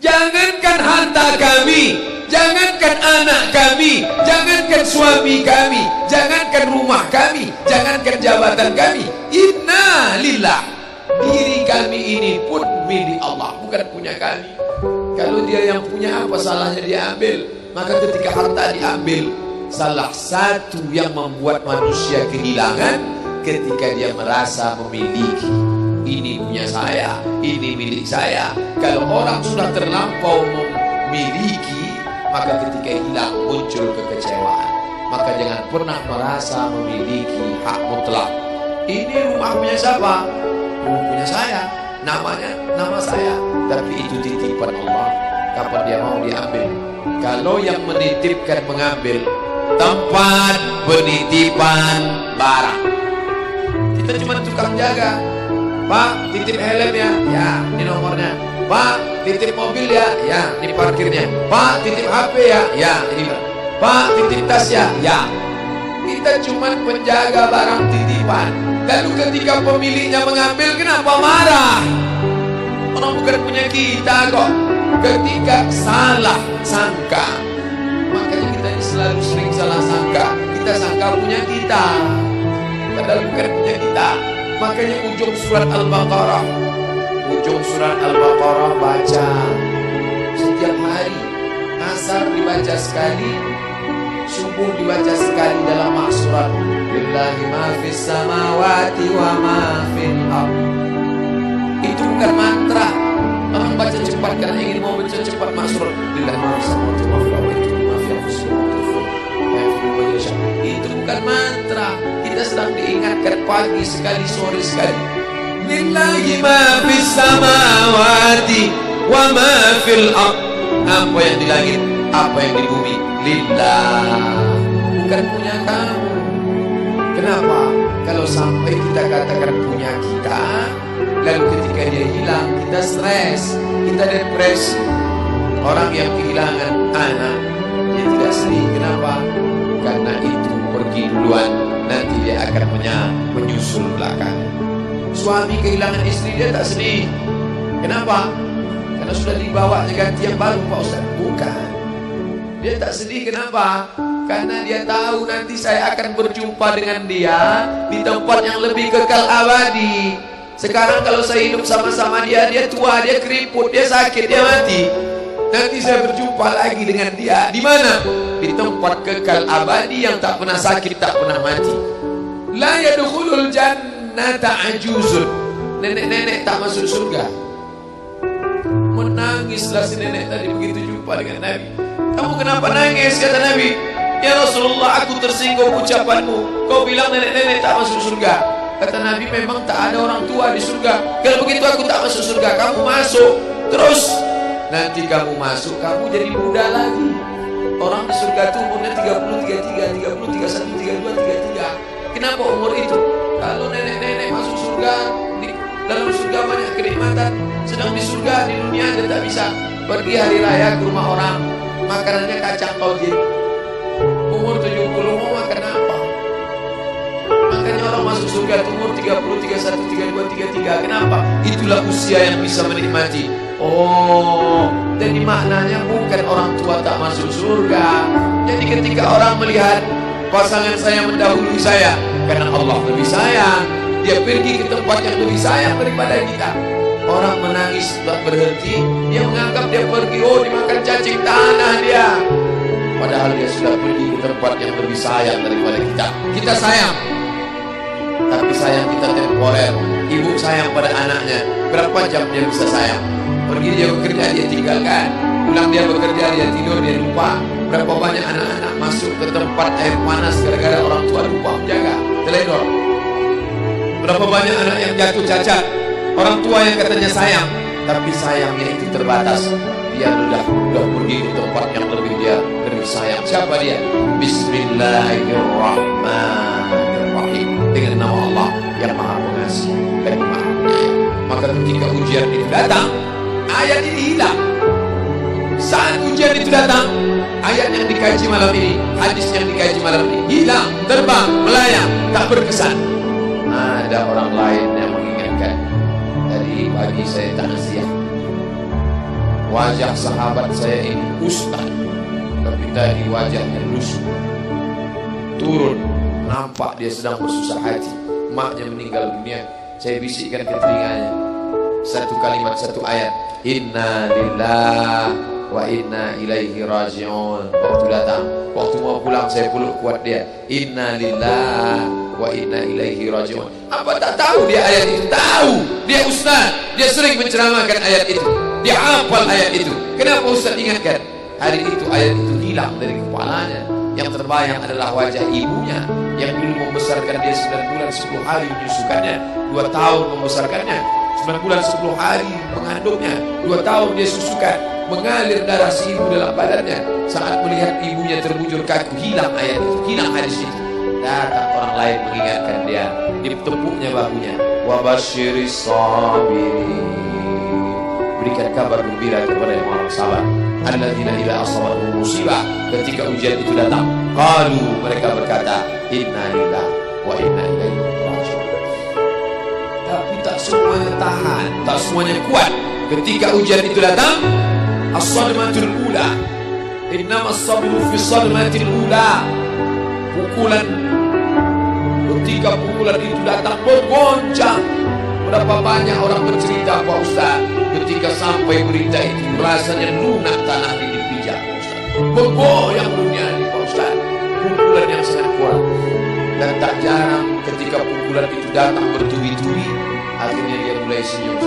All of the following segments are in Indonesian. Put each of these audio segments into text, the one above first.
Jangankan harta kami, jangankan anak kami, jangankan suami kami, jangankan rumah kami, jangankan jabatan kami. Inna lillah, diri kami ini pun milik Allah, bukan punya kami. Kalau dia yang punya, apa salahnya dia ambil? Maka ketika harta diambil, salah satu yang membuat manusia kehilangan ketika dia merasa memiliki. Ini punya saya, ini milik saya. Kalau orang sudah terlampau memiliki, maka ketika hilang muncul kekecewaan. Maka jangan pernah merasa memiliki hak mutlak. Ini rumah punya siapa? Rumah punya saya, namanya nama saya. Tapi itu titipan Allah, kapan dia mau diambil. Kalau yang menitipkan mengambil, tempat penitipan barang, kita cuma tukang jaga. Pak, titip helm ya? Ya, ini nomornya. Pak, titip mobil ya? Ya, ini parkirnya. Pak, titip HP ya? Ya, ini. Pak, titip tas ya? Ya. Kita cuma penjaga barang titipan. Lalu ketika pemiliknya mengambil, kenapa marah? Orang bukan punya kita kok. Ketika salah sangka, makanya kita ini selalu sering salah sangka. Kita sangka punya kita, padahal bukan punya kita. Makanya ujung surat Al-Baqarah, baca setiap hari. Asar dibaca sekali, subuh dibaca sekali dalam maksurat. Lillahi ma fis samawati wa ma fil ardh. Itu bukan mantra. Orang baca cepat karena ingin mau baca cepat maksurat. Lillahi ma fis samawati wa fil ardh. Itu bukan mantra. Kita sedang diingatkan pagi sekali, sore sekali. Lillahi ma fis samawati wa ma fil ardh. Apa yang di langit, apa yang di bumi, lillah, bukan punya kamu. Kenapa? Kalau sampai kita katakan punya kita, lalu ketika dia hilang, kita stres, kita depresi. Orang yang kehilangan anak, dia tidak sedih. Kenapa? Karena itu pergi duluan, nanti dia akan menyusul belakang. Suami kehilangan istri, dia tak sedih. Kenapa? Karena sudah dibawanya ganti yang baru, Pak Ustaz. Bukan. Dia tak sedih, kenapa? Karena dia tahu nanti saya akan berjumpa dengan dia di tempat yang lebih kekal abadi. Sekarang kalau saya hidup sama-sama dia, dia tua, dia keriput, dia sakit, dia mati. Nanti saya berjumpa lagi dengan dia. Di mana? Di tempat kekal abadi yang tak pernah sakit, tak pernah mati. La yadkhulul jannata ajuzun. Nenek-nenek tak masuk surga. Menangislah si nenek tadi begitu jumpa dengan Nabi. Kamu kenapa nangis? Kata Nabi. Ya Rasulullah, aku tersinggung ucapanmu. Kau bilang nenek-nenek tak masuk surga. Kata Nabi, memang tak ada orang tua di surga. Kalau begitu aku tak masuk surga. Kamu masuk. Terus nanti kamu masuk, kamu jadi muda lagi. Orang di surga itu umurnya 30, 33, 30, 31, 32, 33. Kenapa umur itu? Kalau nenek-nenek masuk surga, di dalam surga banyak kenikmatan. Sedang di surga, di dunia dia tak bisa. Pergi hari raya ke rumah orang, makanannya kacang tauhid. Umur 70 mau makan apa? Makanya orang masuk surga umur 30, 31, 32, 33. Kenapa? Itulah usia yang bisa menikmati. Oh, jadi maknanya bukan orang tua tak masuk surga. Jadi ketika orang melihat pasangan saya mendahului saya, karena Allah lebih sayang, dia pergi ke tempat yang lebih sayang daripada kita. Orang menangis tak berhenti, dia menganggap dia pergi, oh dimakan cacing tanah dia. Padahal dia sudah pergi ke tempat yang lebih sayang daripada kita. Kita sayang, tapi sayang kita temporer. Ibu sayang pada anaknya, berapa jam dia bisa sayang? Pergi dia bekerja, dia tinggalkan. Pulang dia bekerja, dia tidur, dia lupa. Berapa banyak anak-anak masuk ke tempat air panas gara-gara orang tua lupa menjaga, teledor. Berapa banyak anak yang jatuh cacat, orang tua yang katanya sayang, tapi sayangnya itu terbatas. Dia sudah pergi ke tempat yang lebih sayang. Siapa dia? Bismillahirrahmanirrahim. Dengan nama Allah yang Maha Pengasih dan Maha Penyayang. Maka ketika ujian itu datang, ayat ini hilang. Saat ujian itu datang, ayat yang dikaji malam ini, hadis yang dikaji malam ini hilang, terbang, melayang, tak berkesan. Ada orang lain yang mengingatkan. Tadi pagi saya takziah. wajah sahabat saya ini ustaz, tapi tadi wajahnya lusuh. Turun, nampak dia sedang bersusah hati, maknya meninggal dunia. Saya bisikkan ke telinganya satu kalimat, satu ayat, inna lillahi wa inna ilaihi raji'un. Waktu datang, waktu mau pulang, saya peluk kuat dia, inna lillahi wa inna ilaihi raji'un. Apa tak tahu dia ayat itu? Tahu, dia ustaz, dia sering menceramahkan ayat itu, dia hafal ayat itu. Kenapa ustaz ingatkan? Hari itu ayat itu hilang dari kepalanya. Yang terbayang adalah wajah ibunya yang dulu membesarkan dia 9 bulan 10 hari, menyusukannya 2 tahun, membesarkannya 9 bulan 10 hari, mengandungnya 2 tahun, dia susukan, mengalir darah si ibu dalam badannya. Saat melihat ibunya terbujur kaku, hilang ayat itu, hilang hadis itu. Datang orang lain mengingatkan dia, ditepuknya bahunya, wabasyiris sabirin, berikan kabar gembira kepada yang orang sabar, alladzina idza asabatuhum musibah, ketika ujian itu datang, qalu, mereka berkata, inna lillahi wa inna ilaihi raji'un. Tapi tak semuanya tahan, tak semuanya kuat. Ketika ujian itu datang, as-sadmatul ula, innamas sabru fi sadmatil ula, pukulan. Ketika pukulan itu datang, bergoncang. Berapa banyak orang bercerita, Pak Ustaz, ketika sampai berita itu rasanya lunak tanah di dipijak, Pak Ustaz, bergoyang dunia ini, Pak Ustaz. Pukulan yang sangat kuat. Dan tak jarang ketika pukulan itu datang bertubi-tubi, akhirnya dia mulai senyum.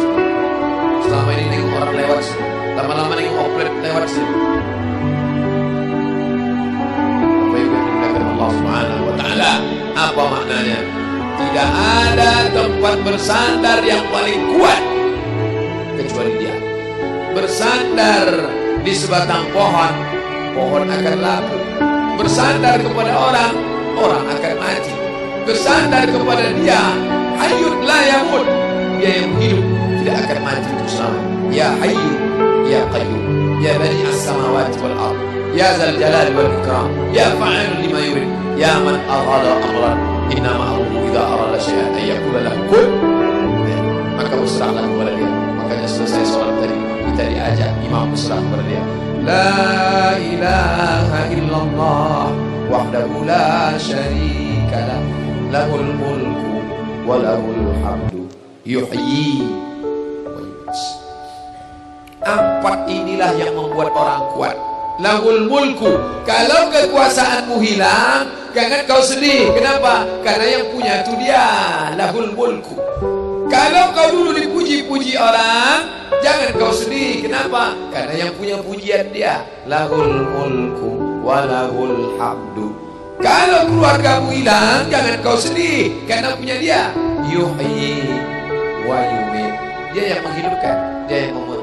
Selama ini nengok orang lewat sini, lama-lama nengok oplet lewat sini. Apa yang dimuliakan Allah Subhanahu wa Ta'ala? Apa maknanya? Tidak ada tempat bersandar yang paling kuat kecuali dia. Bersandar di sebatang pohon, pohon akan laku. Bersandar kepada orang, orang akan mati. Bersandar kepada dia, hayyun la yamut, dia yang hidup tidak akan mati untuk selamanya. Ya hayyu ya qayyum ya bani as-samawati wal ard ya zal jalali wal ikram ya fa'ilun lima yurid ya man aghada amran innama amruhu idza arada syai'an ay yaqula lahu kun. Maka berserahlah kepada dia. Makanya selesai salat tadi kita diajak imam berserah kepada dia. La ilaha illallah wahdahu la syarika lah, lahul mulku wa lahul hamdu yuhyi wa yumiit. Empat inilah yang membuat orang kuat. Lahul mulku, kalau kekuasaanmu hilang, jangan kau sedih. Kenapa? Karena yang punya itu dia. Lahul mulku. Kalau kau dulu dipuji-puji orang, jangan kau sedih. Kenapa? Karena yang punya pujian dia. Lahul mulku wa lahul hamdu. Kalau keluargamu hilang, jangan kau sedih, karena punya dia. Yuhyi wa yumiit. Dia yang menghidupkan, dia yang mematikan.